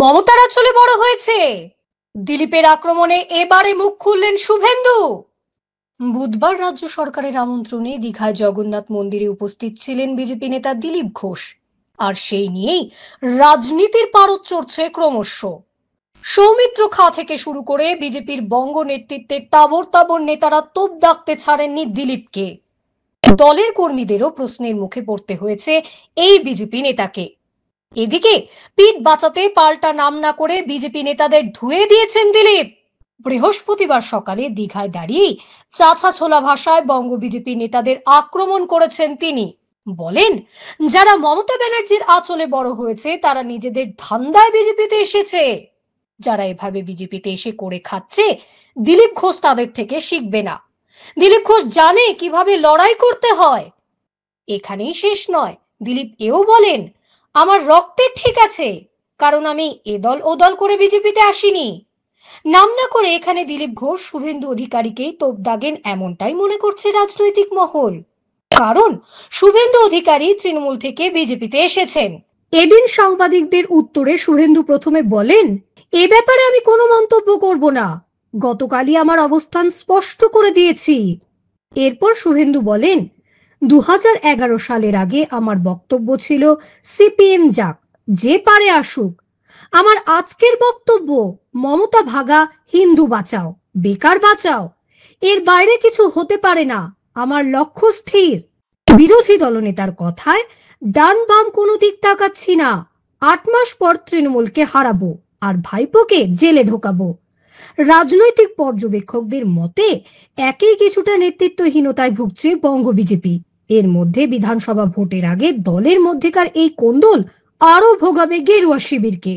মমতার আঁচলে বড় হয়েছে। দিলীপের আক্রমণে এবারে মুখ খুললেন শুভেন্দু। বুধবার রাজ্য সরকারের আমন্ত্রণে দীঘায় জগন্নাথ মন্দিরে উপস্থিত ছিলেন বিজেপি নেতা দিলীপ ঘোষ। আর সেই নিয়েই রাজনীতির পারদ চড়ছে ক্রমশ। সৌমিত্র খাঁ থেকে শুরু করে বিজেপির বঙ্গ নেতৃত্বের তাবর তাবর নেতারা তোপ দাগতে ছাড়েননি দিলীপকে। দলের কর্মীদেরও প্রশ্নের মুখে পড়তে হয়েছে এই বিজেপি নেতাকে। এদিকে পিঠ বাঁচাতে পাল্টা নাম না করে বিজেপি নেতাদের ধুয়ে দিয়েছেন দিলীপ। বৃহস্পতিবার সকালে দীঘায় দাঁড়িয়ে চাছা ছোলা ভাষায় বঙ্গ বিজেপি নেতাদের আক্রমণ করেছেন তিনি। বলেন, যারা মমতা ব্যানার্জির আঁচলে বড় হয়েছে তারা নিজেদের ধান্দায় বিজেপিতে এসেছে। যারা এভাবে বিজেপিতে এসে করে খাচ্ছে, দিলীপ ঘোষ তাদের থেকে শিখবে না। দিলীপ ঘোষ জানে কিভাবে লড়াই করতে হয়। এখানেই শেষ নয়, দিলীপ এও বলেন, আমার রক্তে ঠিক আছে, কারণ আমি এ দল ও দল করে বিজেপিতে আসিনি। নাম না করে এখানে দিলীপ ঘোষ শুভেন্দু অধিকারীকেই তোপ দাগেন এমনটাই মনে করছে রাজনৈতিক মহল। কারণ শুভেন্দু অধিকারী তৃণমূল থেকে বিজেপিতে এসেছেন। এদিন সাংবাদিকদের উত্তরে শুভেন্দু প্রথমে বলেন, এ ব্যাপারে আমি কোনো মন্তব্য করব না, গতকালই আমার অবস্থান স্পষ্ট করে দিয়েছি। এরপর শুভেন্দু বলেন, 2011 সালের আগে আমার বক্তব্য ছিল সিপিএম যাক, যে পারে আসুক। আমার আজকের বক্তব্য মমতা ভাগা, হিন্দু বাঁচাও, বেকার বাঁচাও, এর বাইরে কিছু হতে পারে না। আমার লক্ষ্য স্থির। বিরোধী দলনেতার কথায় ডান বাম কোনো দিক তাকাচ্ছি না। 8 মাস পর তৃণমূলকে হারাবো আর ভাইপোকে জেলে ঢোকাবো। রাজনৈতিক পর্যবেক্ষকদের মতে একই কিছুটা নেতৃত্বহীনতায় ভুগছে বঙ্গ বিজেপি। এর মধ্যে বিধানসভা ভোটের আগে দলের মধ্যেকার এই কোন্দল আরো ভোগাবে গেরুয়া শিবিরকে।